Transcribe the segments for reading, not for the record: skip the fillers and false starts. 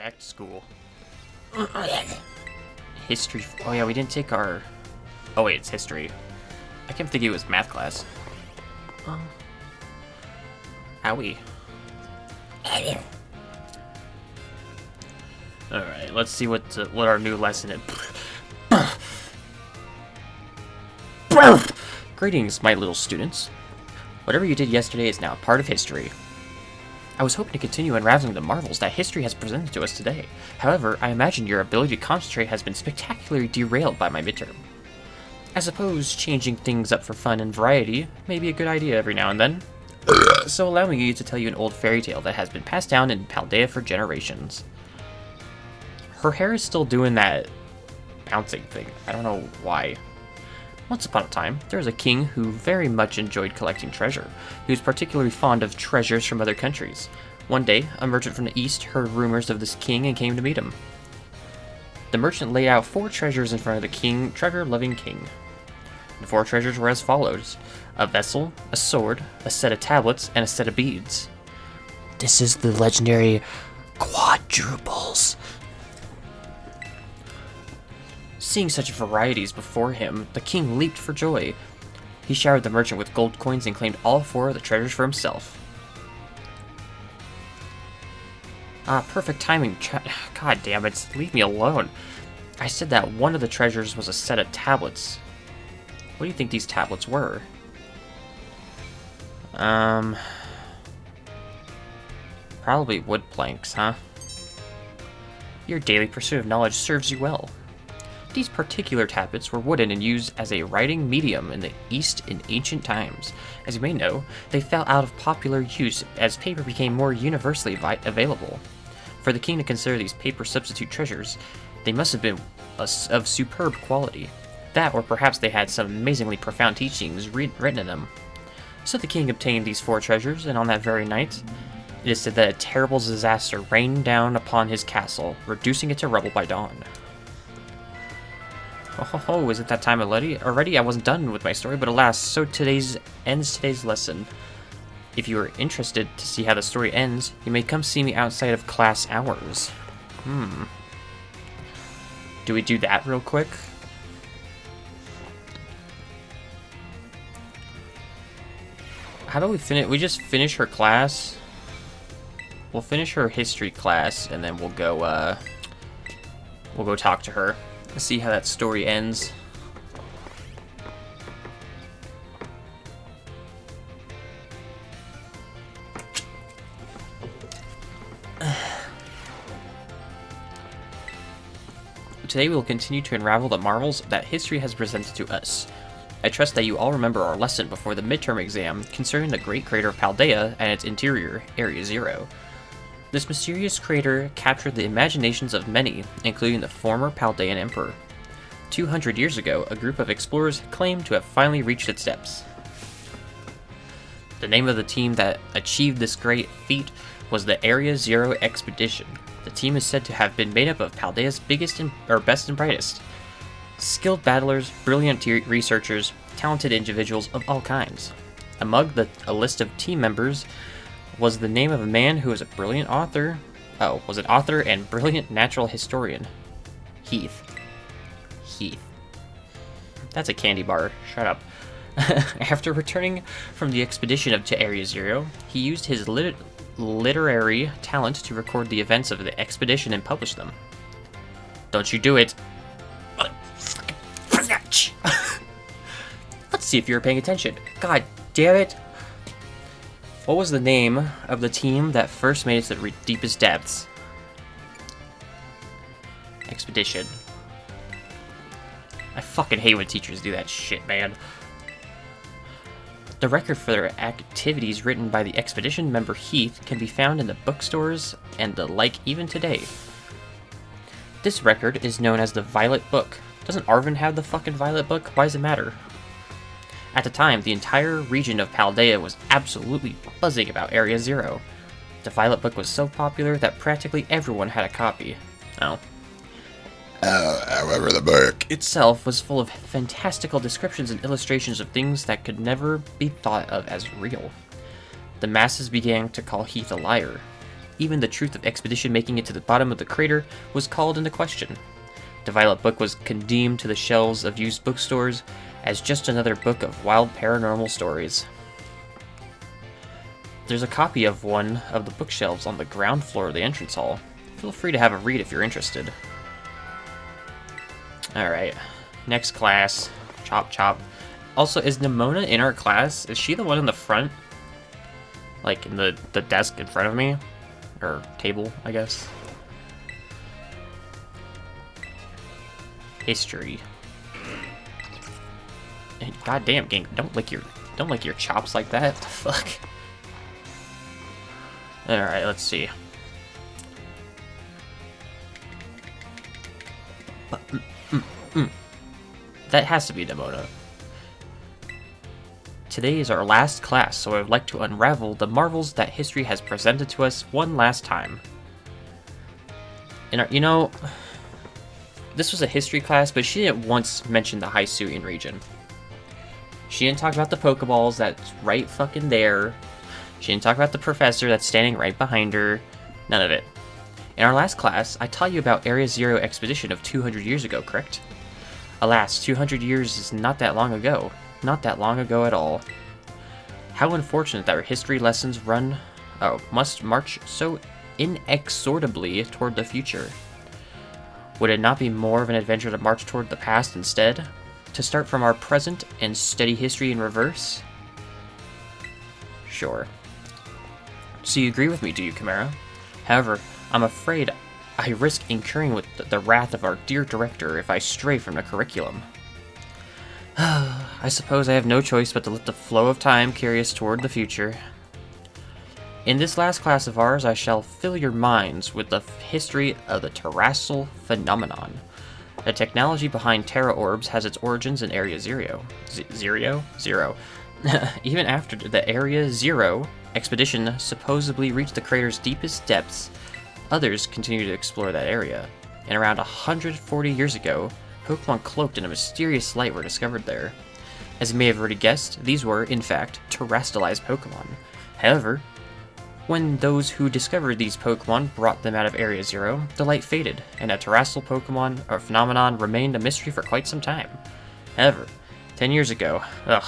back to school. History. Oh yeah, we didn't take our... Oh wait, it's history. I kept thinking it was math class. Owie. Alright, let's see what our new lesson is. Greetings, my little students. Whatever you did yesterday is now a part of history. I was hoping to continue unraveling the marvels that history has presented to us today. However, I imagine your ability to concentrate has been spectacularly derailed by my midterm. I suppose changing things up for fun and variety may be a good idea every now and then. So allow me to tell you an old fairy tale that has been passed down in Paldea for generations. Her hair is still doing that bouncing thing. I don't know why. Once upon a time, there was a king who very much enjoyed collecting treasure. He was particularly fond of treasures from other countries. One day, a merchant from the east heard rumors of this king and came to meet him. The merchant laid out 4 treasures in front of the treasure-loving king. The 4 treasures were as follows: a vessel, a sword, a set of tablets, and a set of beads. This is the legendary quadruples. Seeing such varieties before him, the king leaped for joy. He showered the merchant with gold coins and claimed all 4 of the treasures for himself. Perfect timing. God damn it, leave me alone. I said that one of the treasures was a set of tablets. What do you think these tablets were? Probably wood planks, huh? Your daily pursuit of knowledge serves you well. These particular tablets were wooden and used as a writing medium in the East in ancient times. As you may know, they fell out of popular use as paper became more universally available. For the king to consider these paper substitute treasures, they must have been of superb quality. That, or perhaps they had some amazingly profound teachings written in them. So the king obtained these 4 treasures, and on that very night, it is said that a terrible disaster rained down upon his castle, reducing it to rubble by dawn. Oh, is it that time already? I wasn't done with my story, but alas, so ends today's lesson. If you are interested to see how the story ends, you may come see me outside of class hours. Do we do that real quick? How do we finish? We just finish her class. We'll finish her history class, and then we'll go talk to her. See how that story ends. Today we will continue to unravel the marvels that history has presented to us. I trust that you all remember our lesson before the midterm exam concerning the great crater of Paldea and its interior, Area Zero. This mysterious crater captured the imaginations of many, including the former Paldean emperor. 200 years ago, a group of explorers claimed to have finally reached its depths. The name of the team that achieved this great feat was the Area Zero Expedition. The team is said to have been made up of Paldea's best and brightest. Skilled battlers, brilliant researchers, talented individuals of all kinds. Among a list of team members was the name of a man who was a brilliant author. Was an author and brilliant natural historian. Heath. That's a candy bar. Shut up. After returning from the expedition to Area Zero, he used his literary talent to record the events of the expedition and publish them. Don't you do it. Let's see if you're paying attention. God damn it. What was the name of the team that first made it to the deepest depths? Expedition. I fucking hate when teachers do that shit, man. The record for their activities written by the expedition member Heath can be found in the bookstores and the like even today. This record is known as the Violet Book. Doesn't Arvin have the fucking Violet Book? Why does it matter? At the time, the entire region of Paldea was absolutely buzzing about Area Zero. The Violet Book was so popular that practically everyone had a copy. However, the book itself was full of fantastical descriptions and illustrations of things that could never be thought of as real. The masses began to call Heath a liar. even the truth of expedition making it to the bottom of the crater was called into question. The Violet book was condemned to the shelves of used bookstores as just another book of wild paranormal stories. There's a copy of one of the bookshelves on the ground floor of the entrance hall. Feel free to have a read if you're interested. Alright, next class. Chop chop. Also, is Nimona in our class? Is she the one in the front? Like, in the desk in front of me? Or table, I guess. History. Goddamn, gang, don't lick your chops like that. What the fuck? Alright, let's see. That has to be Nimona. Today is our last class, so I would like to unravel the marvels that history has presented to us one last time. You know, this was a history class, but she didn't once mention the Hysuian region. She didn't talk about the Pokeballs that's right fucking there. She didn't talk about the professor that's standing right behind her. None of it. In our last class, I taught you about Area Zero expedition of 200 years ago, correct? Alas, 200 years is not that long ago. Not that long ago at all. How unfortunate that our history lessons must march so inexorably toward the future. Would it not be more of an adventure to march toward the past instead? To start from our present and study history in reverse? Sure. So you agree with me, do you, Chimera? However, I'm afraid I risk incurring with the wrath of our dear director if I stray from the curriculum. I suppose I have no choice but to let the flow of time carry us toward the future. In this last class of ours, I shall fill your minds with the history of the terrestrial phenomenon. The technology behind Terra Orbs has its origins in Area Zero. Zero? Even after the Area Zero expedition supposedly reached the crater's deepest depths, others continue to explore that area. And around 140 years ago, Pokemon cloaked in a mysterious light were discovered there. As you may have already guessed, these were, in fact, terrestrialized Pokemon. However, when those who discovered these Pokemon brought them out of Area Zero, the light faded, and a terrestrial Pokemon or phenomenon remained a mystery for quite some time. However, 10 years ago, that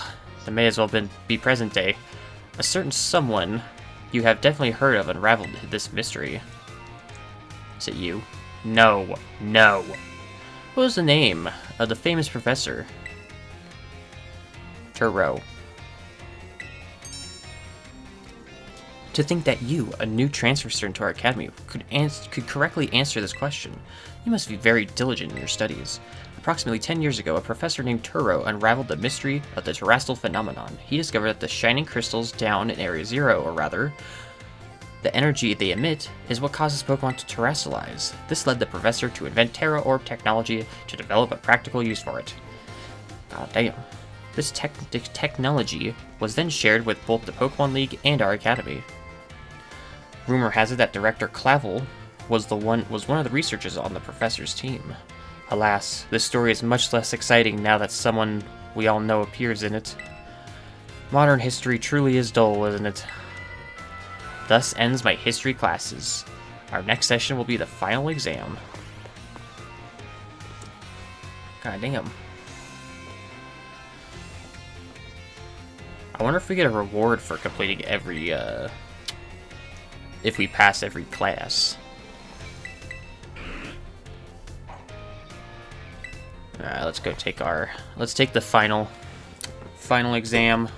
may as well be present day, a certain someone you have definitely heard of unraveled this mystery. Is it you? No. What was the name of the famous professor? Turo. To think that you, a new transfer student to our academy, could correctly answer this question, you must be very diligent in your studies. Approximately 10 years ago, a professor named Turo unraveled the mystery of the terrestrial phenomenon. He discovered that the shining crystals down in Area Zero, or rather, the energy they emit, is what causes Pokemon to terrestrialize. This led the professor to invent Terra Orb technology to develop a practical use for it. God damn. This technology was then shared with both the Pokemon League and our academy. Rumor has it that Director Clavel was one of the researchers on the professor's team. Alas, this story is much less exciting now that someone we all know appears in it. Modern history truly is dull, isn't it? Thus ends my history classes. Our next session will be the final exam. God damn. I wonder if we get a reward for completing every, if we pass every class. Alright, let's go take let's take the final exam.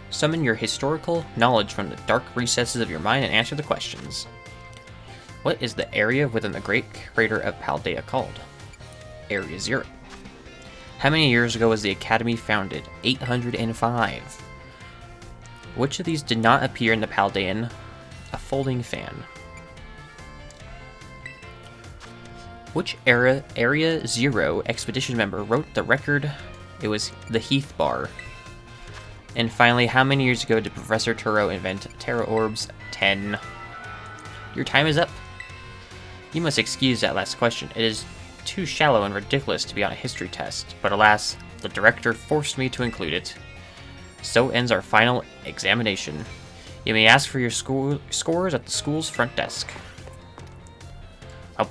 Summon your historical knowledge from the dark recesses of your mind and answer the questions. What is the area within the Great Crater of Paldea called? Area Zero. How many years ago was the Academy founded? 805. Which of these did not appear in the Paldean? A folding fan. Which Area Zero expedition member wrote the record? It was the Heath Bar. And finally, how many years ago did Professor Turo invent Terra Orbs? 10. Your time is up. You must excuse that last question. It is too shallow and ridiculous to be on a history test, but alas, The director forced me to include it. So ends our final examination. You may ask for your scores at the school's front desk. Oh.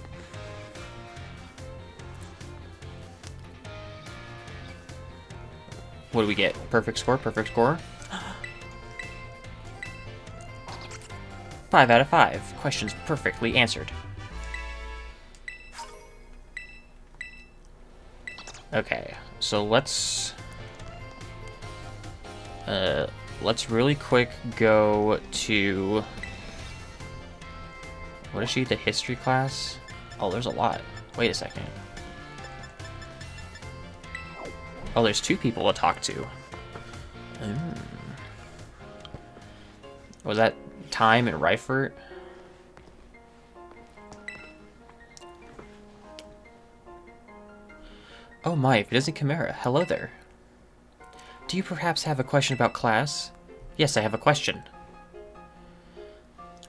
What do we get? Perfect score, perfect score. 5 out of 5. Questions perfectly answered. Okay, so let's really quick go to, what is she, the history class? Oh, there's a lot. Wait a second. Oh, there's 2 people to talk to. Was that Time and Reifert? Oh my, if it isn't Chimera. Hello there. Do you perhaps have a question about class? Yes, I have a question.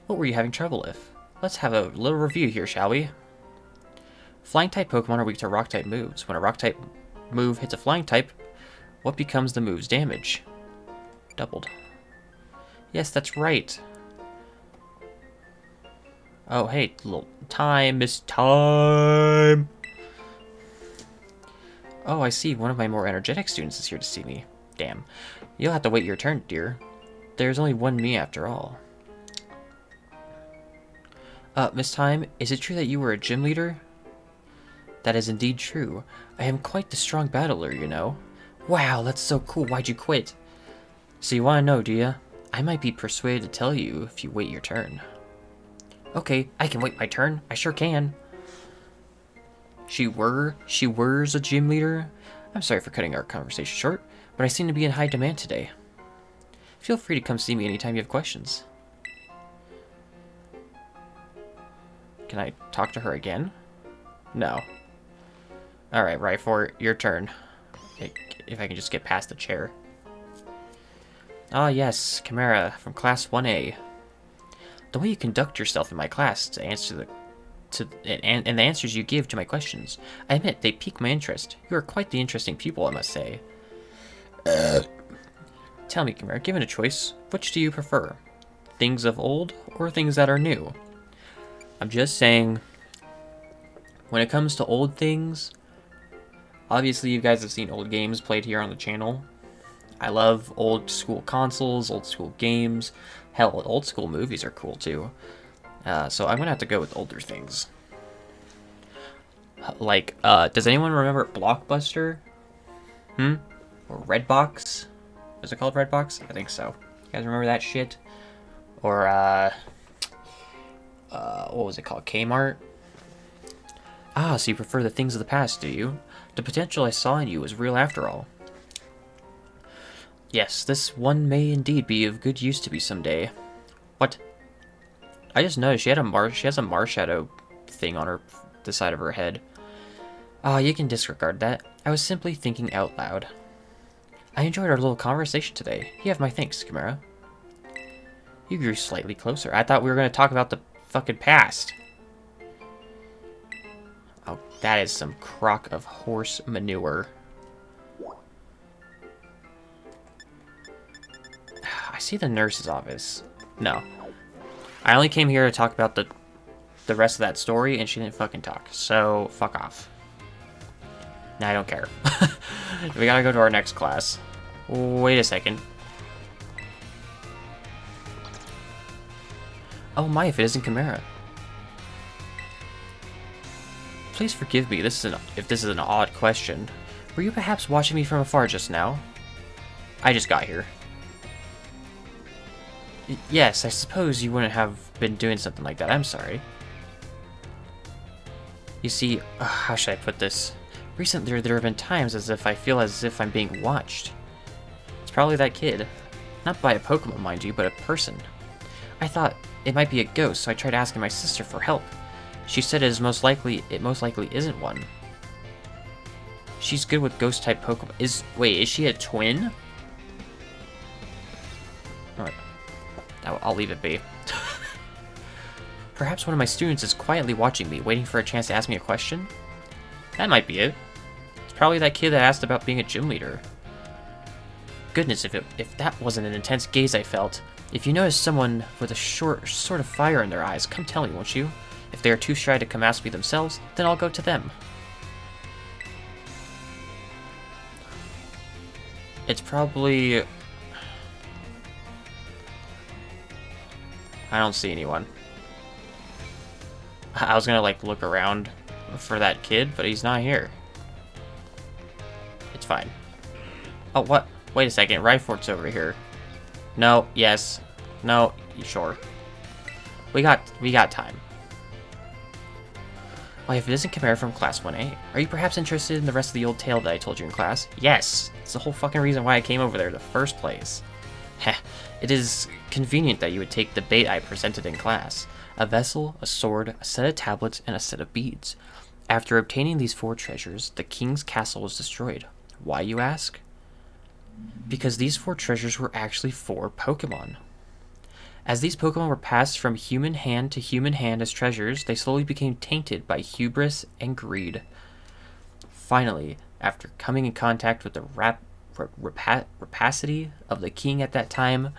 What were you having trouble with? Let's have a little review here, shall we? Flying-type Pokemon are weak to Rock-type moves. When a Rock-type move hits a Flying-type, what becomes the move's damage? Doubled. Yes, that's right. Oh, hey, little Time, Miss Time! Oh, I see. One of my more energetic students is here to see me. Damn. You'll have to wait your turn, dear. There's only one me after all. Miss Time, is it true that you were a gym leader? That is indeed true. I am quite the strong battler, you know. Wow, that's so cool. Why'd you quit? So you want to know, do you? I might be persuaded to tell you if you wait your turn. Okay, I can wait my turn. I sure can. She were a gym leader? I'm sorry for cutting our conversation short, but I seem to be in high demand today. Feel free to come see me anytime you have questions. Can I talk to her again? No. Alright, Reifort, your turn. If I can just get past the chair. Ah, yes, Chimera from Class 1A. The way you conduct yourself in my class to answer and the answers you give to my questions, I admit they pique my interest. You are quite the interesting pupil, I must say. Tell me, Chimera, given a choice, which do you prefer? Things of old or things that are new? I'm just saying, when it comes to old things, obviously you guys have seen old games played here on the channel. I love old school consoles, old school games. Hell, old school movies are cool too. So I'm gonna have to go with older things. Like, does anyone remember Blockbuster? Or Redbox? Was it called Redbox? I think so. You guys remember that shit? Or, what was it called? Kmart? Ah, so you prefer the things of the past, do you? The potential I saw in you was real after all. Yes, this one may indeed be of good use to me someday. What? I just noticed she has a Marshadow thing on the side of her head. Ah, you can disregard that. I was simply thinking out loud. I enjoyed our little conversation today. You have my thanks, Chimera. You grew slightly closer. I thought we were going to talk about the fucking past. Oh, that is some crock of horse manure. I see the nurse's office. No. I only came here to talk about the rest of that story, and she didn't fucking talk. So, fuck off. Nah, I don't care. We gotta go to our next class. Wait a second. Oh my, if it isn't Chimera. Please forgive me if this is an odd question. Were you perhaps watching me from afar just now? I just got here. Yes, I suppose you wouldn't have been doing something like that. I'm sorry. You see, how should I put this? Recently, there have been times I feel as if I'm being watched. It's probably that kid. Not by a Pokemon, mind you, but a person. I thought it might be a ghost, so I tried asking my sister for help. She said it most likely isn't one. She's good with ghost-type Pokemon. Wait, is she a twin? Alright. I'll leave it be. Perhaps one of my students is quietly watching me, waiting for a chance to ask me a question? That might be it. Probably that kid that asked about being a gym leader. Goodness, if that wasn't an intense gaze I felt. If you notice someone with a short sort of fire in their eyes, come tell me, won't you? If they are too shy to come ask me themselves, then I'll go to them. It's probably... I don't see anyone. I was gonna, like, look around for that kid, but he's not here. It's fine. Oh, what? Wait a second. Ryfort's over here. No. Yes. No. Sure. We got time. Why, if it isn't Chimera from Class 1A, are you perhaps interested in the rest of the old tale that I told you in class? Yes! It's the whole fucking reason why I came over there in the first place. Heh. It is convenient that you would take the bait I presented in class. A vessel, a sword, a set of tablets, and a set of beads. After obtaining these 4 treasures, the king's castle was destroyed. Why, you ask? Because these 4 treasures were actually 4 Pokémon. As these Pokémon were passed from human hand to human hand as treasures, they slowly became tainted by hubris and greed. Finally, after coming in contact with the rapacity of the king at that time,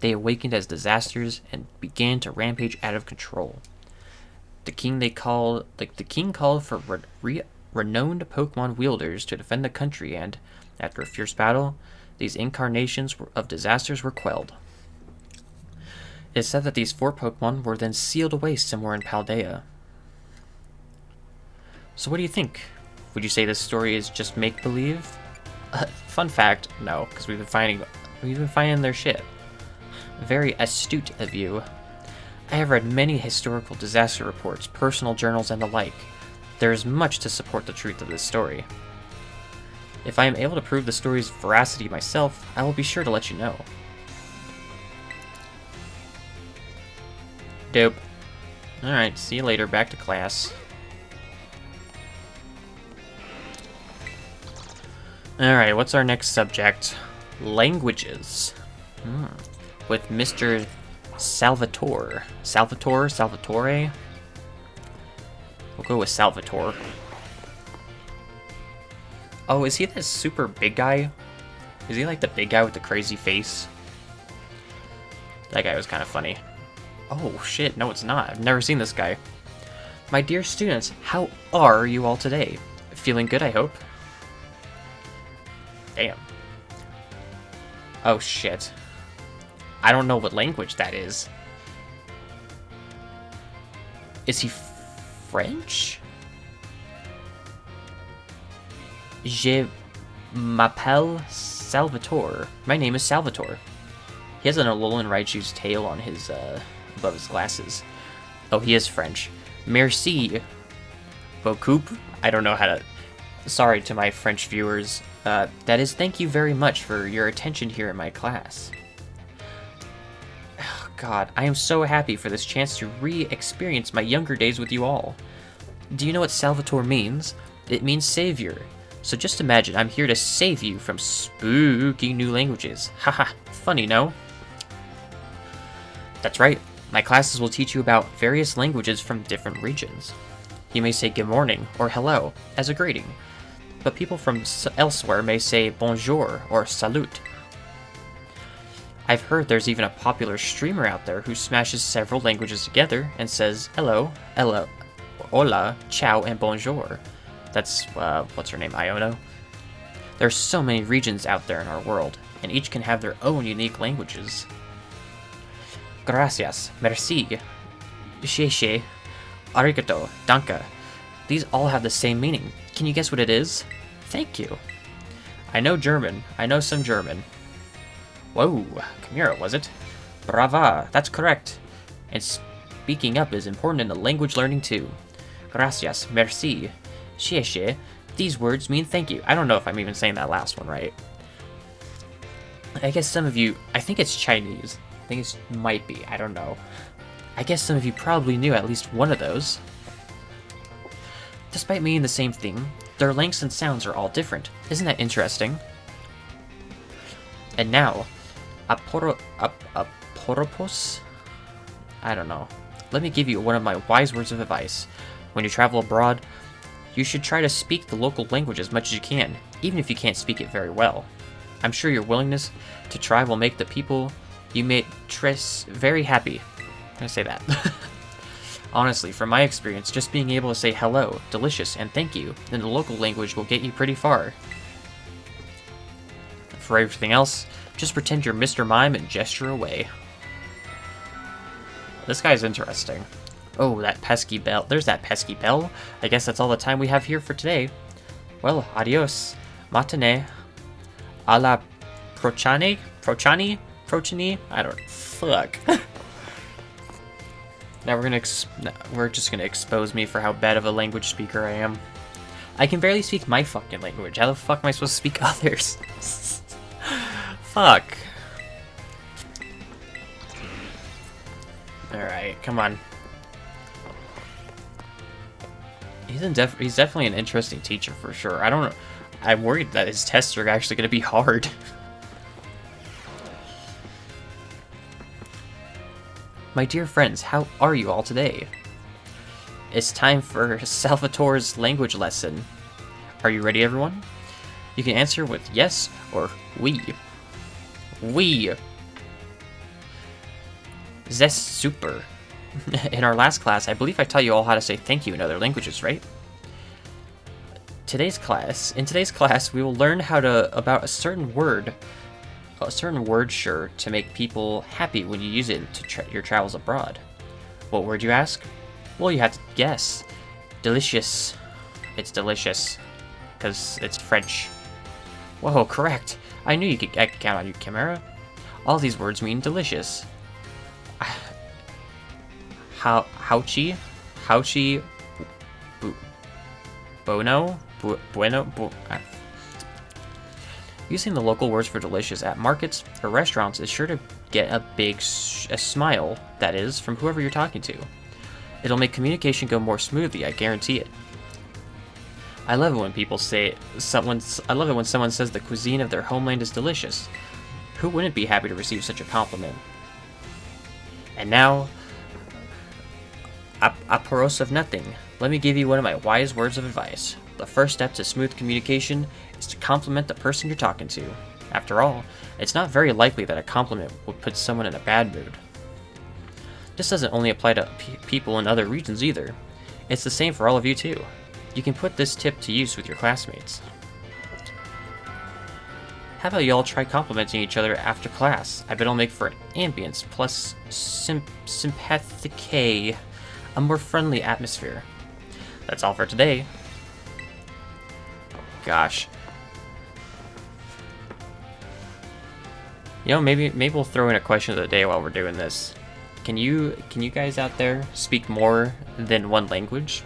they awakened as disasters and began to rampage out of control. The king called for renowned Pokemon wielders to defend the country, and after a fierce battle, these incarnations of disasters were quelled. It is said that these 4 Pokemon were then sealed away somewhere in Paldea. So what do you think? Would you say this story is just make-believe? Fun fact, no, because we've been finding their shit. Very astute of you. I have read many historical disaster reports, personal journals, and the like. There is much to support the truth of this story. If I am able to prove the story's veracity myself, I will be sure to let you know. Dope. Alright, see you later. Back to class. Alright, what's our next subject? Languages. With Mr. Salvatore. Salvatore? We'll go with Salvatore. Oh, is he this super big guy? Is he like the big guy with the crazy face? That guy was kind of funny. Oh shit, no it's not. I've never seen this guy. My dear students, how are you all today? Feeling good, I hope? Damn. Oh shit. I don't know what language that is. Is he French? Je m'appelle Salvatore. My name is Salvatore. He has an Alolan Raichu's tail on his, above his glasses. Oh, he is French. Merci beaucoup. I don't know how to... Sorry to my French viewers. That is, thank you very much for your attention here in my class. Oh, God, I am so happy for this chance to re-experience my younger days with you all. Do you know what Salvatore means? It means savior. So just imagine I'm here to save you from spooky new languages. Haha, funny, no? That's right. My classes will teach you about various languages from different regions. You may say good morning or hello as a greeting, but people from elsewhere may say bonjour or salut. I've heard there's even a popular streamer out there who smashes several languages together and says hello, hola, ciao, and bonjour. That's, what's her name, Iono? There's so many regions out there in our world, and each can have their own unique languages. Gracias, merci, xie, arigato, danke. These all have the same meaning. Can you guess what it is? Thank you. I know German. I know some German. Whoa, Chimera, was it? Brava, that's correct. And speaking up is important in the language learning too. Gracias, merci, xie. These words mean thank you. I don't know if I'm even saying that last one right. I guess some of you, I think it's Chinese. I think it might be, I don't know. I guess some of you probably knew at least one of those. Despite meaning the same thing, their lengths and sounds are all different. Isn't that interesting? And now, aporopos? I don't know. Let me give you one of my wise words of advice. When you travel abroad, You should try to speak the local language as much as you can, even if you can't speak it very well. I'm sure your willingness to try will make the people you meet very happy. I'm gonna say that. Honestly, from my experience, just being able to say hello, delicious, and thank you in the local language will get you pretty far. For everything else, just pretend you're Mr. Mime and gesture away. This guy's interesting. Oh, that pesky bell. There's that pesky bell. I guess that's all the time we have here for today. Well, adios. Matane. A la prochane? Prochani? Prochani? I don't... Fuck. Now we're just gonna expose me for how bad of a language speaker I am. I can barely speak my fucking language. How the fuck am I supposed to speak others? Fuck. Alright, come on. He's definitely an interesting teacher for sure. I'm worried that his tests are actually going to be hard. My dear friends, how are you all today? It's time for Salvatore's language lesson. Are you ready, everyone? You can answer with yes or oui. Oui. Zest super. In our last class, I believe I taught you all how to say thank you in other languages, right? In today's class, we will learn about a certain word sure to make people happy when you use it to your travels abroad. What word, you ask? Well, you have to guess. Delicious. It's delicious. Because it's French. Whoa, correct. I knew I could count on you, Chimera. All these words mean delicious. Hauchi, bueno. Using the local words for delicious at markets or restaurants is sure to get a smile, that is, from whoever you're talking to. It'll make communication go more smoothly, I guarantee it. I love it when someone says the cuisine of their homeland is delicious. Who wouldn't be happy to receive such a compliment? And now, aporos of nothing. Let me give you one of my wise words of advice. The first step to smooth communication is to compliment the person you're talking to. After all, it's not very likely that a compliment would put someone in a bad mood. This doesn't only apply to people in other regions either. It's the same for all of you too. You can put this tip to use with your classmates. How about y'all try complimenting each other after class? I bet it'll make for an ambience plus sympathike, a more friendly atmosphere. That's all for today. Gosh. You know, maybe we'll throw in a question of the day while we're doing this. Can you guys out there speak more than one language?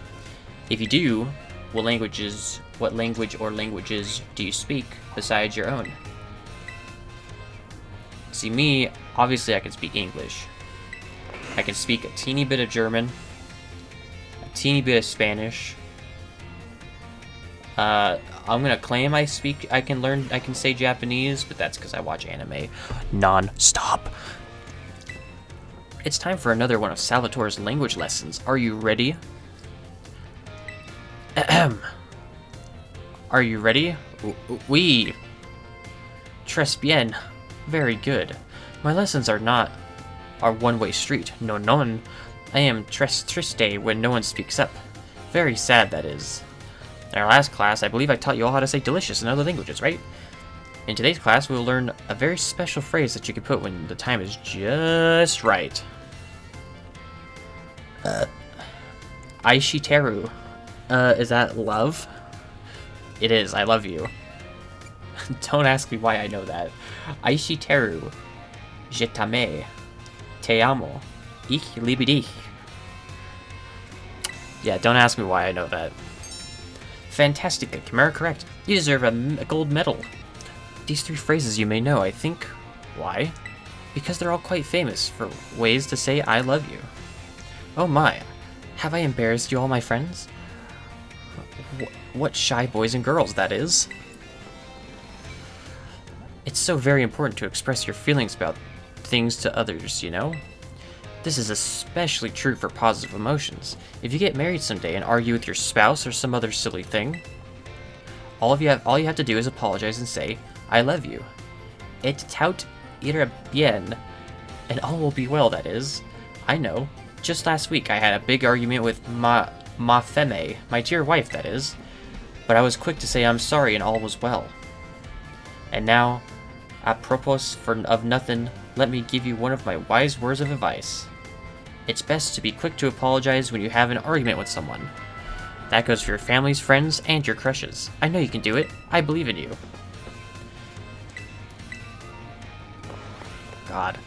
If you do, what language or languages do you speak besides your own? See, me, obviously I can speak English. I can speak a teeny bit of German, a teeny bit of Spanish. I'm gonna claim I can say Japanese, but that's because I watch anime non-stop. It's time for another one of Salvatore's language lessons. Are you ready? Ahem. Are you ready? Oui. Très bien. Very good. My lessons are one-way street. No, non. I am très triste when no one speaks up. Very sad, that is. In our last class, I believe I taught you all how to say delicious in other languages, right? In today's class, we will learn a very special phrase that you can put when the time is just right. Aishiteru. Is that love? It is. I love you. Don't ask me why I know that. Aishiteru. Je t'aime. Te amo. Ich liebe dich. Yeah, don't ask me why I know that. Fantastic, Chimera, correct. You deserve a gold medal. These three phrases you may know, I think. Why? Because they're all quite famous for ways to say I love you. Oh my, have I embarrassed you all, my friends? What shy boys and girls, that is. It's so very important to express your feelings about things to others, you know? This is especially true for positive emotions. If you get married someday and argue with your spouse or some other silly thing, all you have to do is apologize and say, "I love you. Et tout ira bien," and all will be well, that is. I know. Just last week I had a big argument with ma femme, my dear wife, that is. But I was quick to say I'm sorry and all was well. And now, apropos of nothing, let me give you one of my wise words of advice. It's best to be quick to apologize when you have an argument with someone. That goes for your families, friends, and your crushes. I know you can do it. I believe in you. God.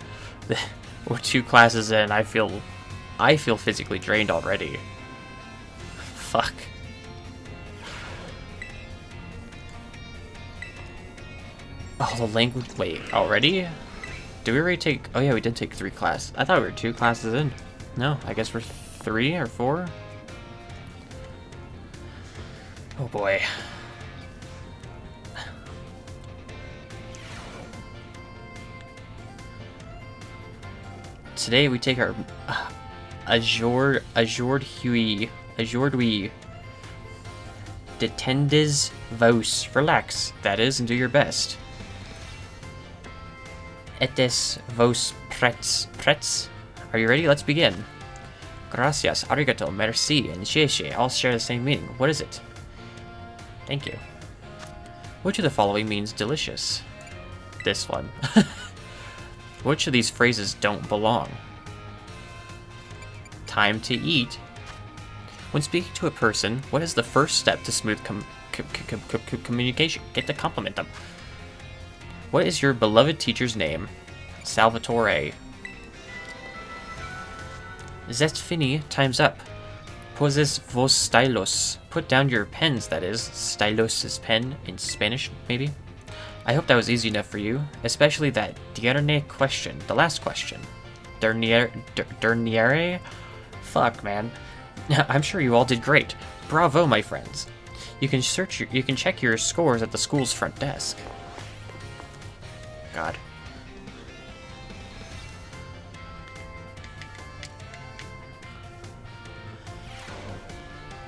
We're 2 classes in, I feel physically drained already. Fuck. Oh, the language. Wait, already? Did we already take. Oh, yeah, we did take 3 classes. I thought we were 2 classes in. No, I guess we're 3 or 4. Oh boy. Today we take our aujourd'hui detendez vos. Relax, that is, and do your best. Etes vos prets. Are you ready? Let's begin. Gracias, arigato, merci, and xie all share the same meaning. What is it? Thank you. Which of the following means delicious? This one. Which of these phrases don't belong? Time to eat. When speaking to a person, what is the first step to smooth communication? Get to compliment them. What is your beloved teacher's name? Salvatore. Zest fini, time's up. Poses vos stylos. Put down your pens, that is. Stylos is pen in Spanish, maybe? I hope that was easy enough for you, especially that dernier question, the last question. Derniere? Fuck, man. I'm sure you all did great. Bravo, my friends. You can check your scores at the school's front desk. God.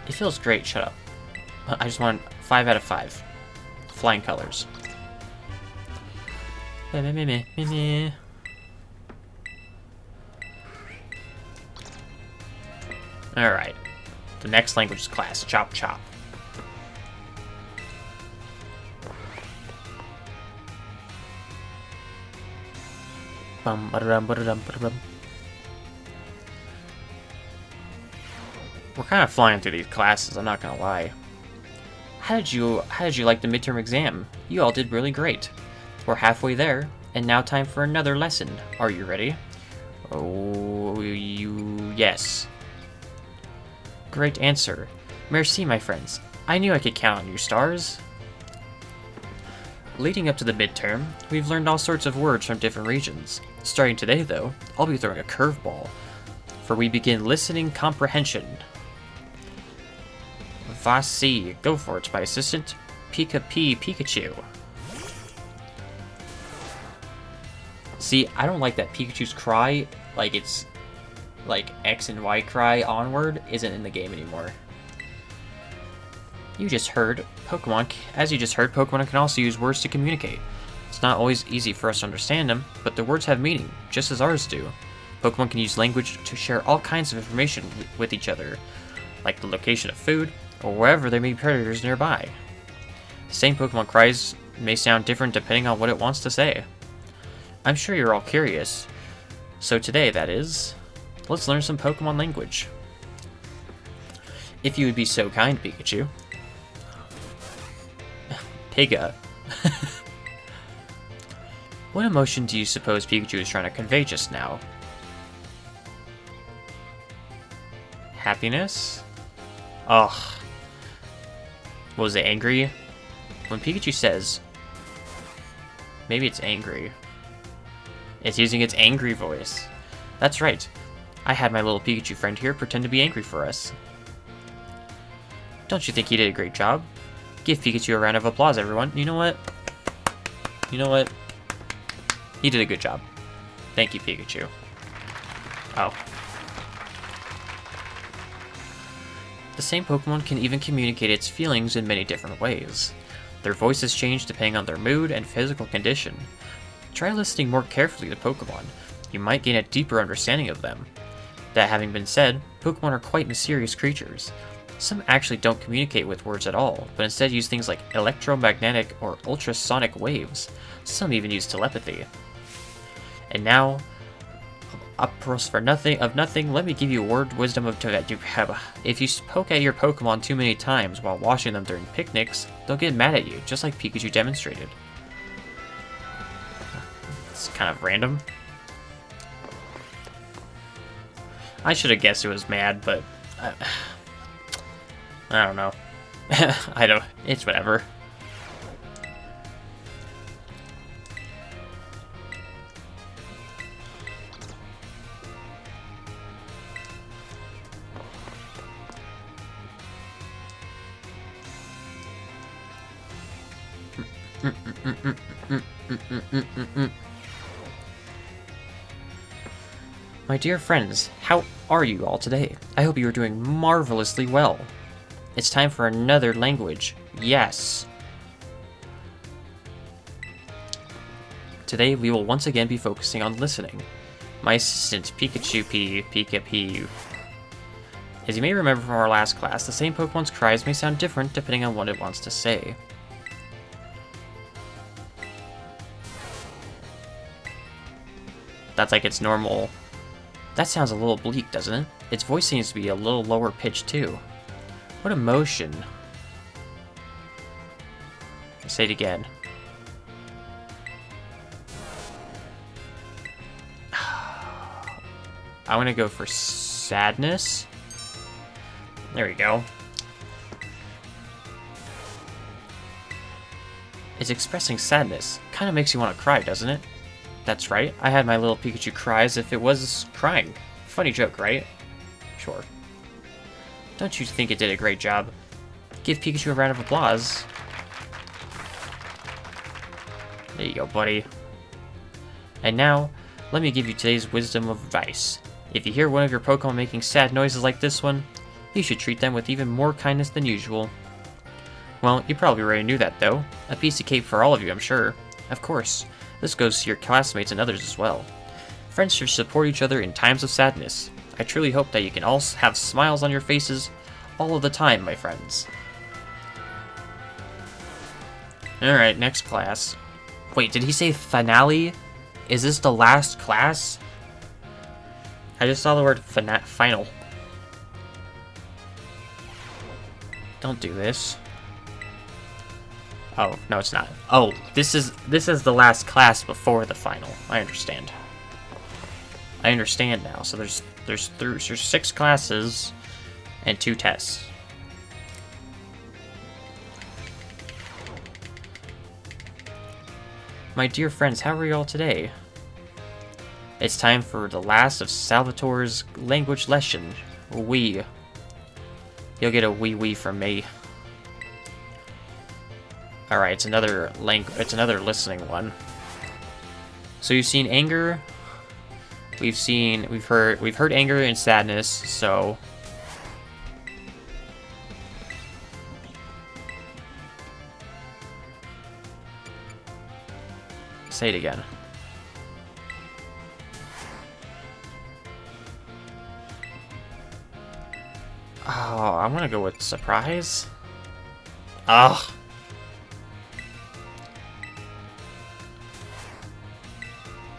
It feels great, shut up. I just want 5 out of 5. Flying colors. Alright. The next language is class. Chop chop. Bum ba-da-dum ba-da-dum ba-da-dum. We're kind of flying through these classes, I'm not gonna lie. How did you like the midterm exam? You all did really great. We're halfway there, and now time for another lesson. Are you ready? Oh, yes. Great answer. Merci, my friends. I knew I could count on you, stars. Leading up to the midterm, we've learned all sorts of words from different regions. Starting today, though, I'll be throwing a curveball, for we begin listening comprehension. Voici, go for it, my assistant, Pikachu. See, I don't like that Pikachu's cry, like it's like X and Y cry onward, isn't in the game anymore. As you just heard, Pokemon can also use words to communicate. It's not always easy for us to understand them, but the words have meaning, just as ours do. Pokemon can use language to share all kinds of information with each other, like the location of food, or wherever there may be predators nearby. The same Pokemon cries may sound different depending on what it wants to say. I'm sure you're all curious, so today, that is, let's learn some Pokemon language. If you would be so kind, Pikachu. Piga. What emotion do you suppose Pikachu is trying to convey just now? Happiness? Ugh. Was it angry? When Pikachu says, maybe it's angry. It's using its angry voice. That's right. I had my little Pikachu friend here pretend to be angry for us. Don't you think he did a great job? Give Pikachu a round of applause, everyone. You know what? You know what? He did a good job. Thank you, Pikachu. Oh. The same Pokemon can even communicate its feelings in many different ways. Their voices change depending on their mood and physical condition. Try listening more carefully to Pokemon. You might gain a deeper understanding of them. That having been said, Pokemon are quite mysterious creatures. Some actually don't communicate with words at all, but instead use things like electromagnetic or ultrasonic waves. Some even use telepathy. And now, for nothing, let me give you a word wisdom of Togedukaba. If you poke at your Pokemon too many times while washing them during picnics, they'll get mad at you, just like Pikachu demonstrated. It's kind of random. I should have guessed it was mad, but I don't know. It's whatever. My dear friends, how are you all today? I hope you are doing marvelously well. It's time for another language. Yes. Today we will once again be focusing on listening. My assistant, Pika. As you may remember from our last class, the same Pokemon's cries may sound different depending on what it wants to say. That's like its normal. That sounds a little bleak, doesn't it? Its voice seems to be a little lower pitched too. What emotion? Say it again. I'm gonna go for sadness. There we go. It's expressing sadness. Kinda makes you want to cry, doesn't it? That's right, I had my little Pikachu cry as if it was crying. Funny joke, right? Sure. Don't you think it did a great job? Give Pikachu a round of applause. There you go, buddy. And now, let me give you today's wisdom of advice. If you hear one of your Pokemon making sad noises like this one, you should treat them with even more kindness than usual. Well, you probably already knew that, though. A piece of cake for all of you, I'm sure. Of course. This goes to your classmates and others as well. Friends should support each other in times of sadness. I truly hope that you can all have smiles on your faces all of the time, my friends. Alright, next class. Wait, did he say finale? Is this the last class? I just saw the word final. Don't do this. Oh, no, it's not. Oh, this is the last class before the final. I understand. I understand now. So there's 6 classes and 2 tests. My dear friends, how are you all today? It's time for the last of Salvatore's language lesson. Wee. You'll get a wee from me. Alright, it's another listening one. So you've seen anger. We've heard anger and sadness, so say it again. Oh, I'm gonna go with surprise. Ugh.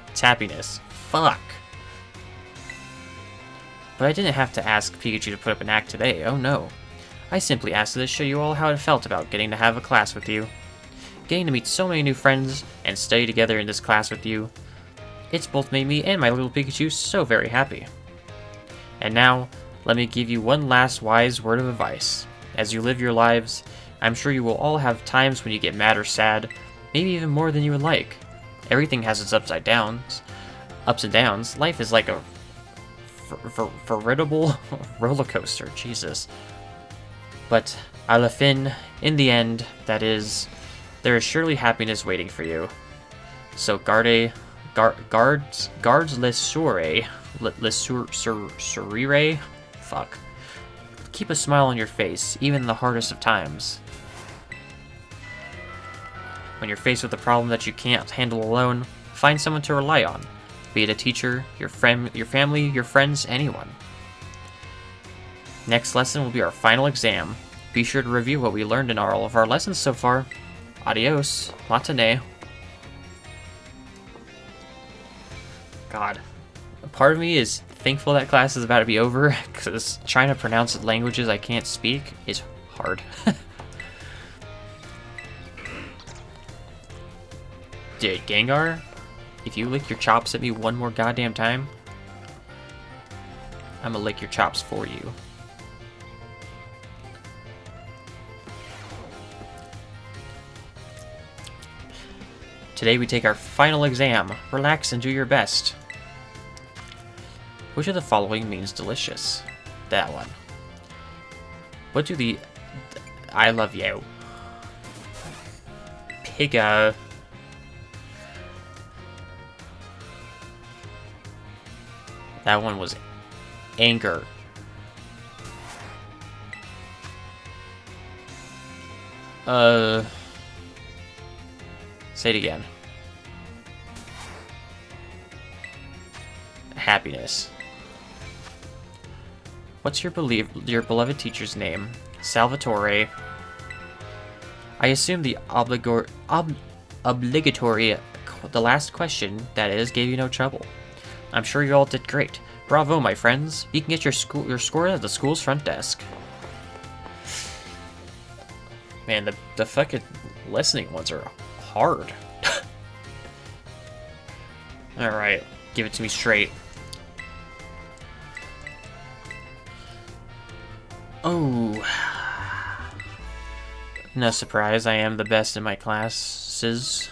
It's happiness. Fuck. But I didn't have to ask Pikachu to put up an act today, oh no. I simply asked to show you all how it felt about getting to have a class with you. Getting to meet so many new friends and study together in this class with you. It's both made me and my little Pikachu so very happy. And now, let me give you one last wise word of advice. As you live your lives, I'm sure you will all have times when you get mad or sad, maybe even more than you would like. Everything has its ups and downs. Life is like a veritable roller coaster, Jesus. But à la fin, in the end, that is, there is surely happiness waiting for you. So garde les soirées. Surire? Fuck. Keep a smile on your face, even in the hardest of times. When you're faced with a problem that you can't handle alone, find someone to rely on. Be it a teacher, your family, your friends, anyone. Next lesson will be our final exam. Be sure to review what we learned in all of our lessons so far. Adios. Matane. God. A part of me is thankful that class is about to be over, because trying to pronounce languages I can't speak is hard. Dude, Gengar, if you lick your chops at me one more goddamn time, I'm gonna lick your chops for you. Today we take our final exam. Relax and do your best. Which of the following means delicious? That one. What do the... I love you. Pigga. That one was anger. Say it again. Happiness. What's your beloved teacher's name? Salvatore. I assume the obligatory, the last question, that is, gave you no trouble. I'm sure you all did great. Bravo, my friends. You can get your score at the school's front desk. Man, the fucking listening ones are hard. Alright, give it to me straight. Oh. No surprise, I am the best in my classes.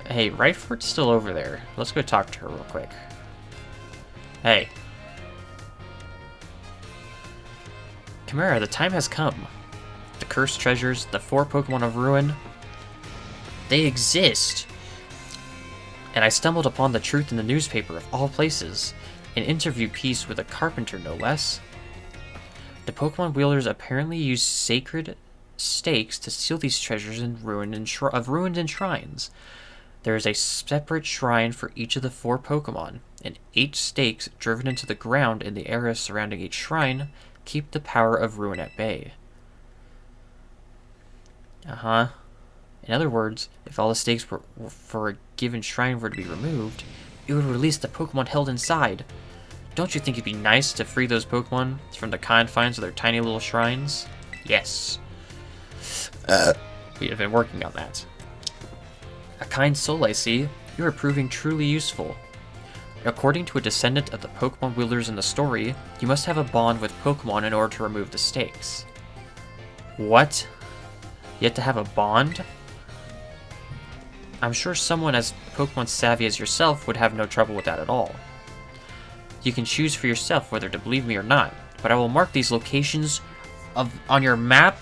Hey, Riford's still over there. Let's go talk to her real quick. Hey. Chimera, the time has come. The cursed treasures, the 4 Pokemon of Ruin, they exist. And I stumbled upon the truth in the newspaper of all places. An interview piece with a carpenter, no less. The Pokemon wielders apparently use sacred stakes to seal these treasures in ruined shrines. There is a separate shrine for each of the 4 Pokemon, and 8 stakes driven into the ground in the area surrounding each shrine keep the power of ruin at bay. In other words, if all the stakes for a given shrine were to be removed, it would release the Pokemon held inside. Don't you think it'd be nice to free those Pokemon from the confines of their tiny little shrines? Yes. We have been working on that. A kind soul, I see. You are proving truly useful. According to a descendant of the Pokemon wielders in the story, you must have a bond with Pokemon in order to remove the stakes. What? You have to have a bond? I'm sure someone as Pokemon savvy as yourself would have no trouble with that at all. You can choose for yourself whether to believe me or not, but I will mark these locations on your map.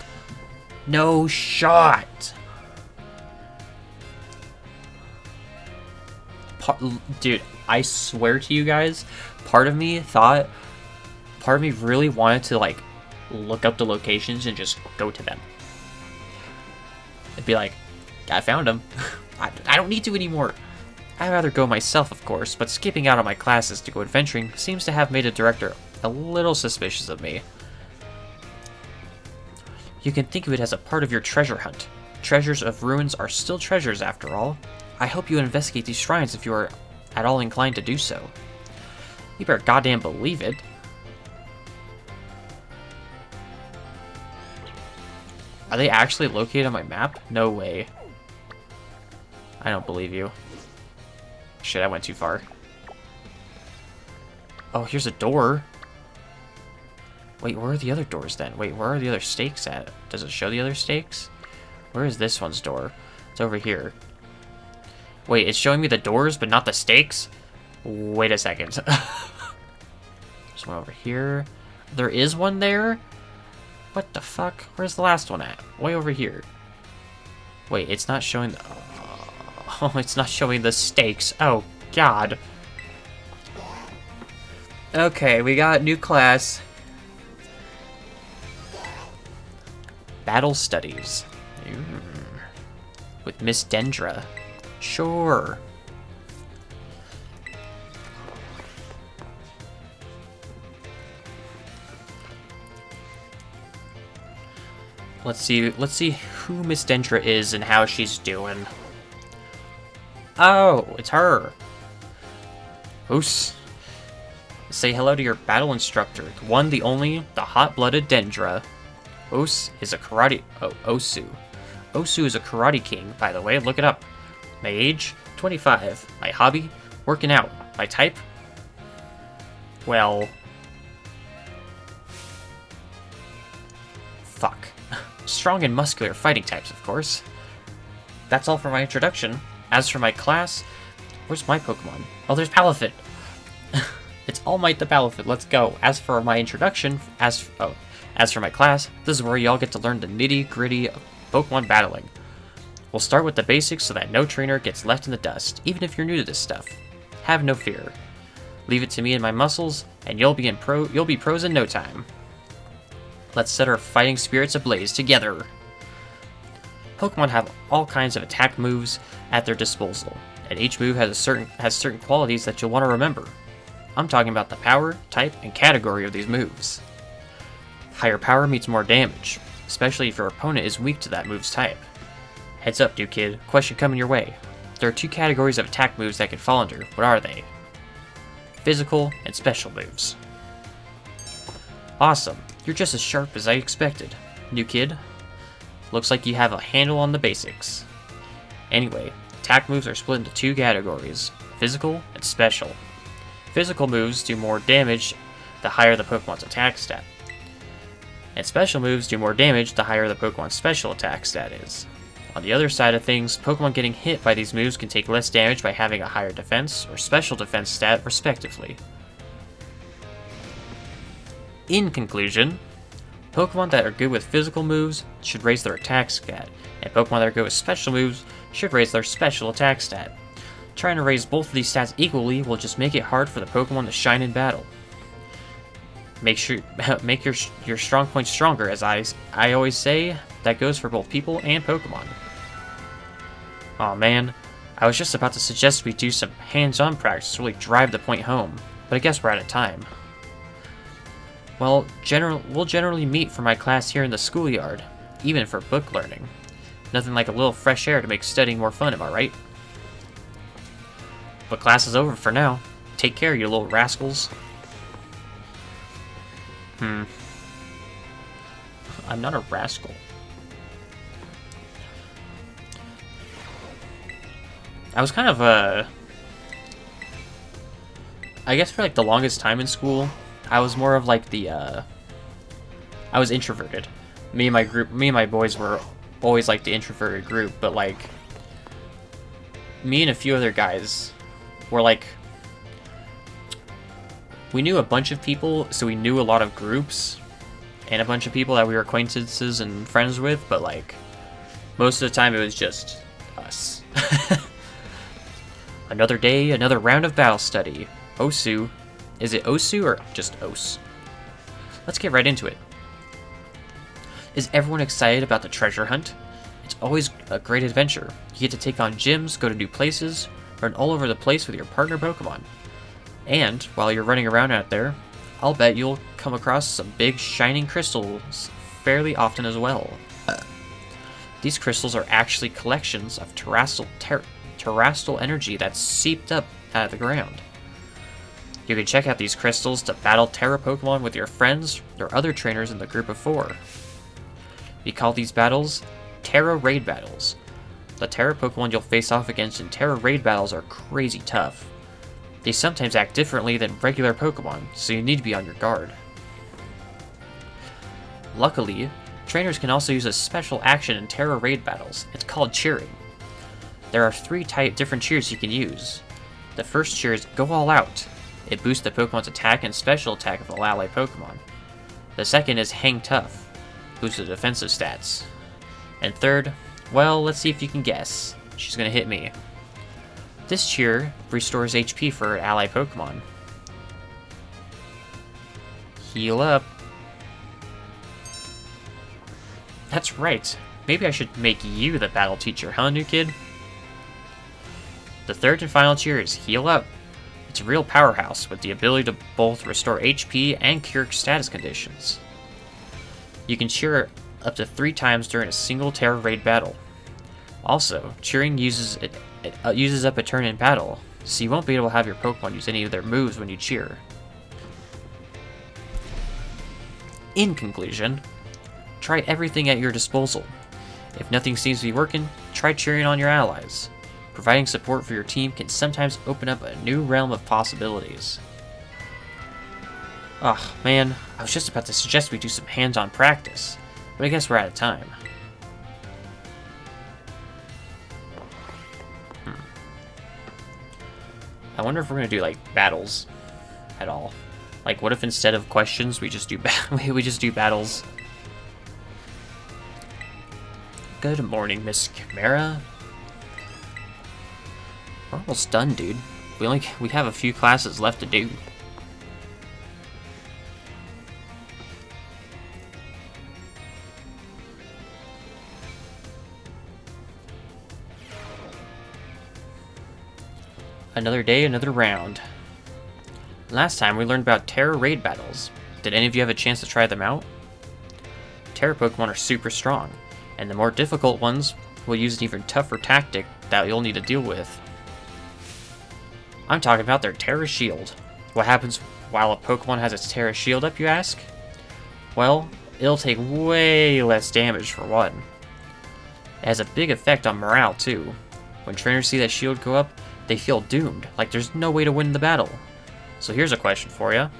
No shot! Dude, I swear to you guys, part of me really wanted to, like, look up the locations and just go to them. It'd be like, I found them. I don't need to anymore. I'd rather go myself, of course, but skipping out on my classes to go adventuring seems to have made a director a little suspicious of me. You can think of it as a part of your treasure hunt. Treasures of ruins are still treasures, after all. I hope you investigate these shrines if you are at all inclined to do so. You better goddamn believe it. Are they actually located on my map? No way. I don't believe you. Shit, I went too far. Oh, here's a door. Wait, where are the other doors then? Wait, where are the other stakes at? Does it show the other stakes? Where is this one's door? It's over here. Wait, it's showing me the doors, but not the stakes? Wait a second. There's one over here. There is one there? What the fuck? Where's the last one at? Way over here. Wait, it's not showing the... Oh, it's not showing the stakes. Oh, God. Okay, we got new class. Battle Studies. With Miss Dendra. Sure. Let's see who Miss Dendra is and how she's doing. Oh, it's her. Oos. Say hello to your battle instructor. The one, the only, the hot-blooded Dendra. Osu is a karate... Oh, Osu. Osu is a karate king, by the way. Look it up. My age? 25. My hobby? Working out. My type? Well... Fuck. Strong and muscular fighting types, of course. That's all for my introduction. As for my class... Where's my Pokemon? Oh, there's Palafit. It's All Might the Palafit. Let's go. As for my introduction... As for my class, this is where y'all get to learn the nitty-gritty of Pokemon battling. We'll start with the basics so that no trainer gets left in the dust, even if you're new to this stuff. Have no fear. Leave it to me and my muscles, and you'll be pros in no time. Let's set our fighting spirits ablaze together. Pokemon have all kinds of attack moves at their disposal, and each move has certain qualities that you'll want to remember. I'm talking about the power, type, and category of these moves. Higher power means more damage, especially if your opponent is weak to that move's type. Heads up, new kid. Question coming your way. There are two categories of attack moves that can fall under. What are they? Physical and special moves. Awesome. You're just as sharp as I expected, new kid. Looks like you have a handle on the basics. Anyway, attack moves are split into two categories, physical and special. Physical moves do more damage the higher the Pokemon's attack stat. And special moves do more damage the higher the Pokemon's special attack stat is. On the other side of things, Pokemon getting hit by these moves can take less damage by having a higher defense or special defense stat, respectively. In conclusion, Pokemon that are good with physical moves should raise their attack stat, and Pokemon that are good with special moves should raise their special attack stat. Trying to raise both of these stats equally will just make it hard for the Pokemon to shine in battle. Make your strong points stronger, as I always say. That goes for both people and Pokemon. Aw man, I was just about to suggest we do some hands-on practice to really drive the point home, but I guess we're out of time. Well, we'll generally meet for my class here in the schoolyard, even for book learning. Nothing like a little fresh air to make studying more fun, am I right? But class is over for now. Take care, you little rascals. I'm not a rascal. I was kind of, I guess for like the longest time in school, I was more of like the, I was introverted. Me and my boys were always like the introverted group, but like, me and a few other guys were like, we knew a bunch of people, so we knew a lot of groups, and a bunch of people that we were acquaintances and friends with, but like, most of the time it was just us. Another day, another round of battle study. Osu. Is it Osu or just Os? Let's get right into it. Is everyone excited about the treasure hunt? It's always a great adventure. You get to take on gyms, go to new places, run all over the place with your partner Pokemon. And, while you're running around out there, I'll bet you'll come across some big shining crystals fairly often as well. These crystals are actually collections of terrestrial energy that's seeped up out of the ground. You can check out these crystals to battle Terra Pokemon with your friends or other trainers in the group of 4. We call these battles Terra Raid Battles. The Terra Pokemon you'll face off against in Terra Raid Battles are crazy tough. They sometimes act differently than regular Pokemon, so you need to be on your guard. Luckily, trainers can also use a special action in Terra Raid Battles. It's called cheering. There are 3 different cheers you can use. The first cheer is Go All Out. It boosts the Pokemon's attack and special attack of all allied Pokemon. The second is Hang Tough. Boosts the defensive stats. And third, well, let's see if you can guess. She's gonna hit me. This cheer restores HP for ally Pokemon. Heal up. That's right. Maybe I should make you the battle teacher, huh, new kid? The third and final cheer is Heal Up. It's a real powerhouse with the ability to both restore HP and cure status conditions. You can cheer up to 3 times during a single Terra Raid battle. Also, cheering uses up a turn in battle, so you won't be able to have your Pokemon use any of their moves when you cheer. In conclusion, try everything at your disposal. If nothing seems to be working, try cheering on your allies. Providing support for your team can sometimes open up a new realm of possibilities. Oh man, I was just about to suggest we do some hands-on practice, but I guess we're out of time. I wonder if we're gonna do like battles at all. Like, what if instead of questions we just do battles? Good morning, Miss Chimera. We're almost done, dude. We have a few classes left to do. Another day, another round. Last time we learned about Terra Raid battles. Did any of you have a chance to try them out? Terra Pokemon are super strong, and the more difficult ones will use an even tougher tactic that you'll need to deal with. I'm talking about their Terra Shield. What happens while a Pokemon has its Terra Shield up, you ask? Well, it'll take way less damage for one. It has a big effect on morale too. When trainers see that shield go up, they feel doomed, like there's no way to win the battle. So here's a question for you.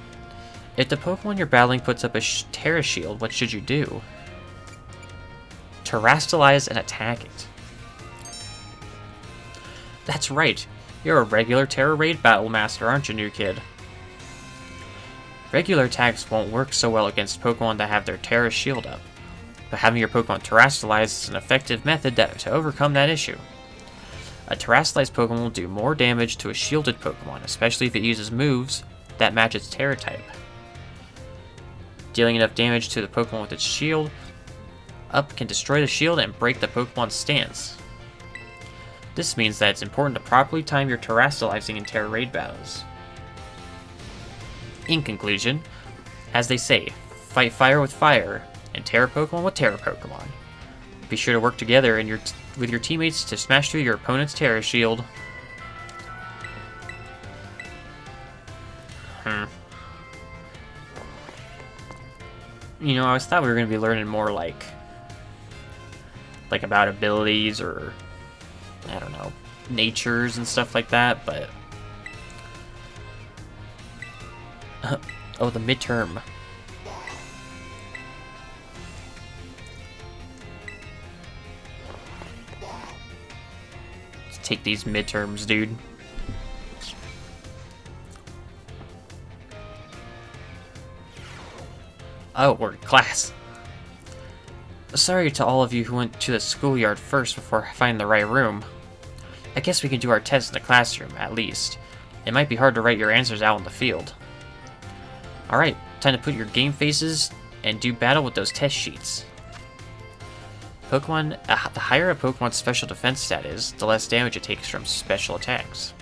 If the Pokemon you're battling puts up a Terra Shield, what should you do? Terrastalize and attack it. That's right. You're a regular Terra Raid Battle Master, aren't you, new kid? Regular attacks won't work so well against Pokemon that have their Terra Shield up, but having your Pokemon Terrastalize is an effective method to overcome that issue. A Terrastalized Pokemon will do more damage to a shielded Pokemon, especially if it uses moves that match its Terra type. Dealing enough damage to the Pokemon with its shield up can destroy the shield and break the Pokemon's stance. This means that it's important to properly time your Terrastalizing in Terra Raid battles. In conclusion, as they say, fight fire with fire, and Terra Pokemon with Terra Pokemon. Be sure to work together with your teammates to smash through your opponent's Terra Shield. You know, I always thought we were going to be learning more like about abilities or, I don't know, natures and stuff like that, but... oh, the midterm. Let's take these midterms, dude. Oh, we're in class. Sorry to all of you who went to the schoolyard first before finding the right room. I guess we can do our tests in the classroom, at least. It might be hard to write your answers out in the field. Alright, time to put your game faces and do battle with those test sheets. The higher a Pokemon's special defense stat is, the less damage it takes from special attacks.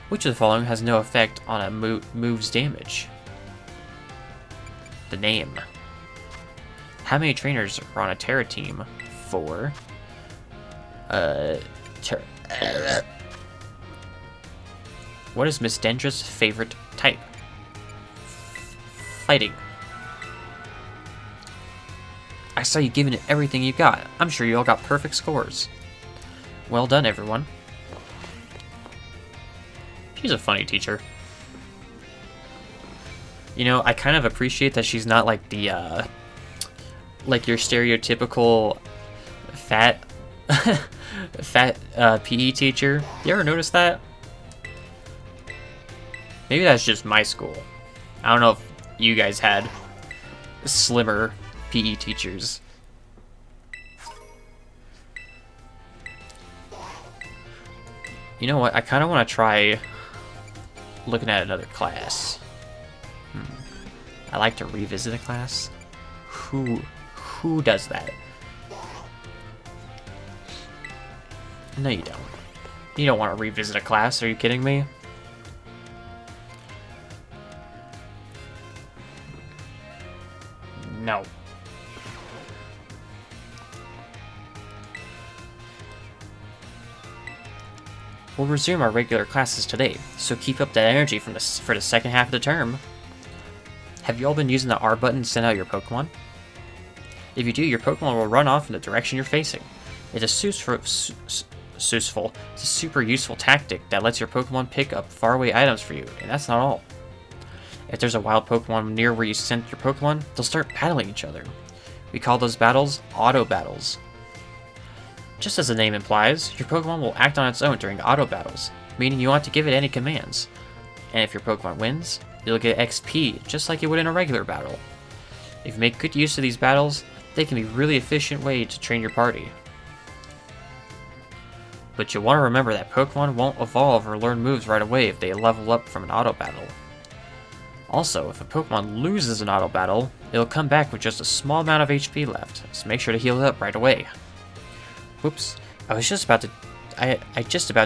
Which of the following has no effect on a move's damage? The name. How many trainers are on a Terra team? 4. What is Miss Dendra's favorite type? Fighting. I saw you giving it everything you got. I'm sure you all got perfect scores. Well done, everyone. She's a funny teacher. You know, I kind of appreciate that she's not like the, like your stereotypical fat, PE teacher. You ever notice that? Maybe that's just my school. I don't know if you guys had slimmer PE teachers. You know what? I kind of want to try looking at another class. I like to revisit a class. Who does that? No, you don't. You don't want to revisit a class. Are you kidding me? No. We'll resume our regular classes today, so keep up that energy for the second half of the term. Have you all been using the R button to send out your Pokemon? If you do, your Pokemon will run off in the direction you're facing. It's a super useful tactic that lets your Pokemon pick up faraway items for you, and that's not all. If there's a wild Pokemon near where you sent your Pokemon, they'll start battling each other. We call those battles auto battles. Just as the name implies, your Pokemon will act on its own during auto battles, meaning you want to give it any commands. And if your Pokemon wins, you'll get XP, just like you would in a regular battle. If you make good use of these battles, they can be a really efficient way to train your party. But you'll want to remember that Pokemon won't evolve or learn moves right away if they level up from an auto battle. Also, if a Pokemon loses an auto battle, it'll come back with just a small amount of HP left, so make sure to heal it up right away. Whoops, I just about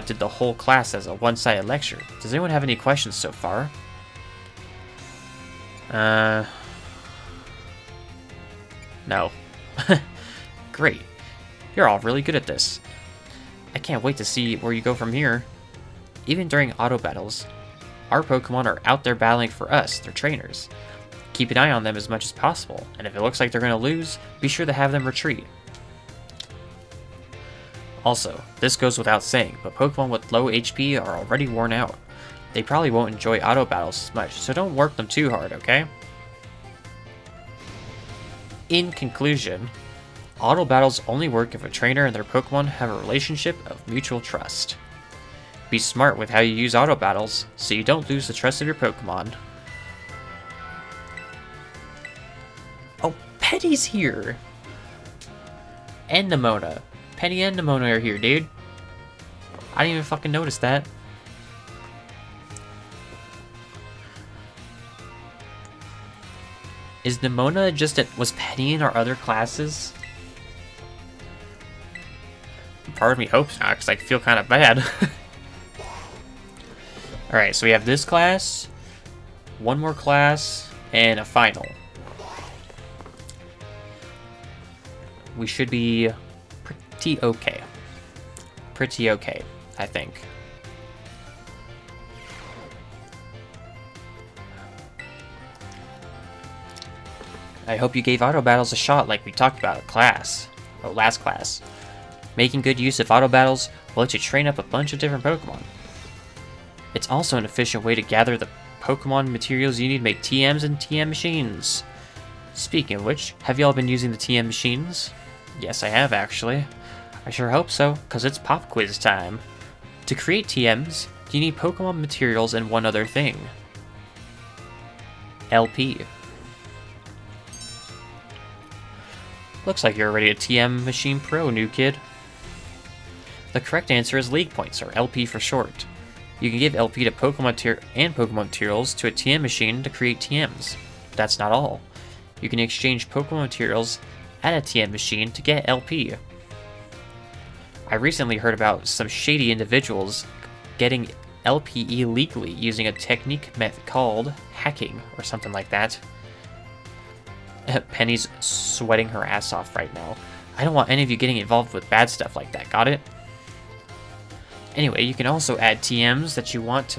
did the whole class as a one-sided lecture. Does anyone have any questions so far? No. Great. You're all really good at this. I can't wait to see where you go from here. Even during auto battles, our Pokemon are out there battling for us, their trainers. Keep an eye on them as much as possible, and if it looks like they're going to lose, be sure to have them retreat. Also, this goes without saying, but Pokemon with low HP are already worn out. They probably won't enjoy auto battles as much, so don't work them too hard, okay? In conclusion, auto battles only work if a trainer and their Pokemon have a relationship of mutual trust. Be smart with how you use auto battles, so you don't lose the trust of your Pokemon. Oh, Penny's here! And Nimona. Penny and Nimona are here, dude. I didn't even fucking notice that. Is Nimona was Penny in our other classes? Part of me hopes not, because I feel kind of bad. Alright, so we have this class, one more class, and a final. We should be pretty okay. Pretty okay, I think. I hope you gave auto battles a shot like we talked about in last class. Making good use of auto battles will let you train up a bunch of different Pokemon. It's also an efficient way to gather the Pokemon materials you need to make TMs and TM machines. Speaking of which, have y'all been using the TM machines? Yes, I have actually. I sure hope so, cause it's pop quiz time. To create TMs, you need Pokemon materials and one other thing. LP. Looks like you're already a TM machine pro, new kid. The correct answer is League Points, or LP for short. You can give LP to Pokemon materials to a TM machine to create TMs. But that's not all. You can exchange Pokemon materials at a TM machine to get LP. I recently heard about some shady individuals getting LP illegally using a technique called hacking, or something like that. Penny's sweating her ass off right now. I don't want any of you getting involved with bad stuff like that, got it? Anyway, you can also add TMs that you want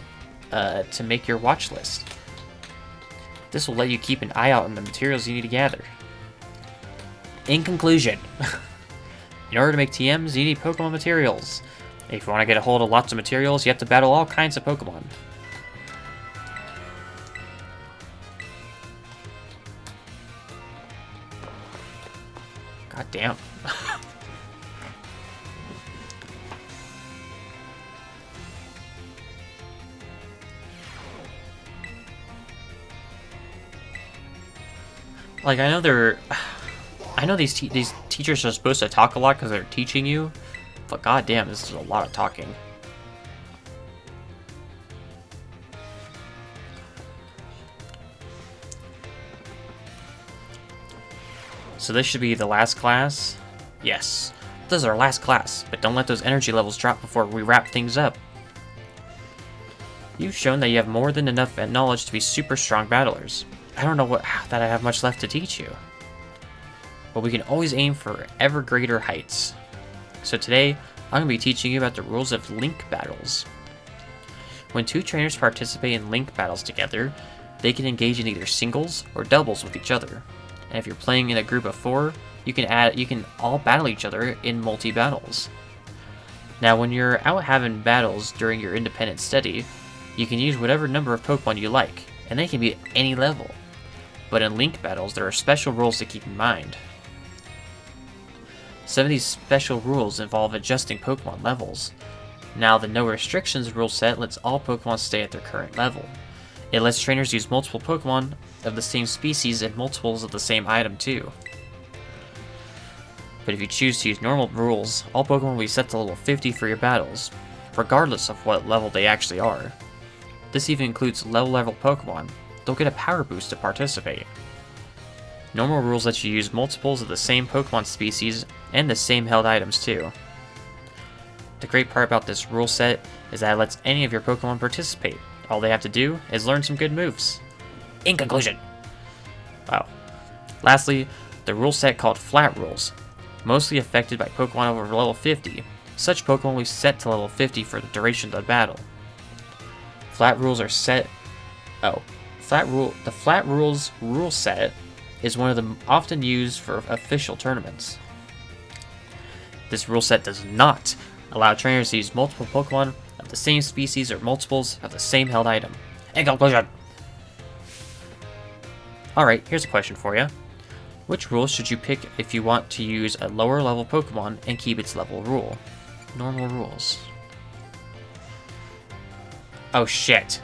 to make your watch list. This will let you keep an eye out on the materials you need to gather. In conclusion, in order to make TMs, you need Pokemon materials. If you want to get a hold of lots of materials, you have to battle all kinds of Pokemon. God damn. Like, I know these teachers are supposed to talk a lot because they're teaching you, but goddamn, this is a lot of talking. So this should be the last class? Yes. This is our last class, but don't let those energy levels drop before we wrap things up. You've shown that you have more than enough knowledge to be super strong battlers. I don't know that I have much left to teach you. But we can always aim for ever greater heights. So today, I'm going to be teaching you about the rules of link battles. When two trainers participate in link battles together, they can engage in either singles or doubles with each other. And if you're playing in a group of 4, you can all battle each other in multi-battles. Now when you're out having battles during your independent study, you can use whatever number of Pokemon you like, and they can be at any level. But in link battles, there are special rules to keep in mind. Some of these special rules involve adjusting Pokemon levels. Now the no restrictions rule set lets all Pokemon stay at their current level. It lets trainers use multiple Pokemon of the same species and multiples of the same item too. But if you choose to use normal rules, all Pokemon will be set to level 50 for your battles, regardless of what level they actually are. This even includes level Pokemon. They'll get a power boost to participate. Normal rules let you use multiples of the same Pokemon species and the same held items too. The great part about this rule set is that it lets any of your Pokemon participate. All they have to do is learn some good moves. In conclusion. Wow. Lastly, the rule set called Flat Rules. Mostly affected by Pokemon over level 50. Such Pokemon will be set to level 50 for the duration of the battle. Flat rules are set. The Flat Rules rule set is one of them often used for official tournaments. This rule set does not allow trainers to use multiple Pokemon of the same species or multiples of the same held item. In conclusion. Alright, here's a question for you. Which rules should you pick if you want to use a lower level Pokemon and keep its level rule? Normal rules. Oh shit.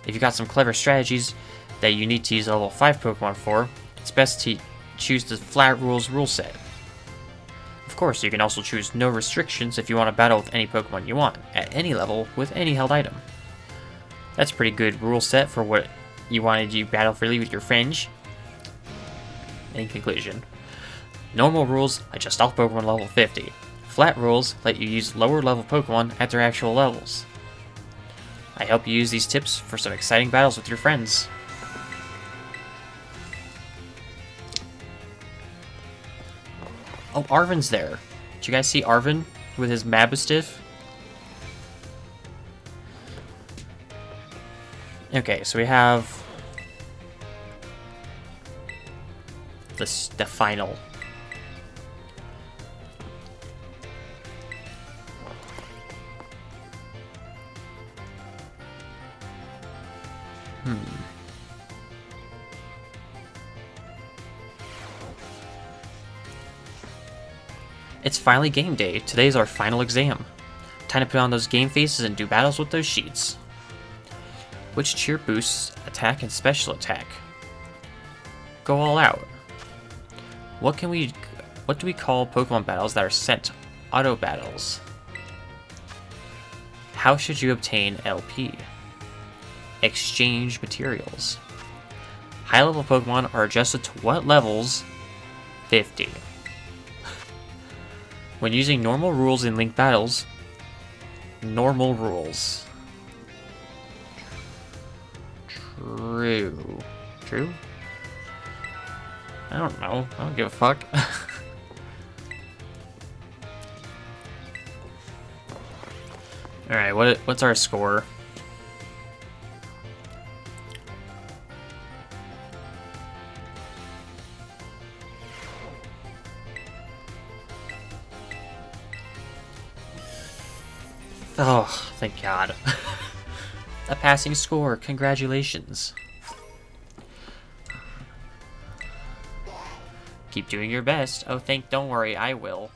If you got some clever strategies that you need to use a level 5 Pokemon for, it's best to choose the Flat Rules rule set. Of course, you can also choose no restrictions if you want to battle with any Pokemon you want, at any level, with any held item. That's a pretty good rule set for what you wanted to battle freely with your friends. In conclusion, normal rules adjust all Pokemon level 50. Flat rules let you use lower level Pokemon at their actual levels. I hope you use these tips for some exciting battles with your friends. Oh, Arven's there. Did you guys see Arven with his Mabustiff? Okay, so we have the final. It's finally game day. Today's our final exam. Time to put on those game faces and do battles with those sheets. Which cheer boosts attack and special attack? Go all out. What do we call Pokemon battles that are sent auto battles? How should you obtain LP? Exchange materials. High level Pokemon are adjusted to what levels? 50. When using normal rules in link battles, normal rules. True. True? I don't know. I don't give a fuck. Alright, what's our score? Oh, thank God. A passing score. Congratulations. Keep doing your best. Oh, don't worry, I will.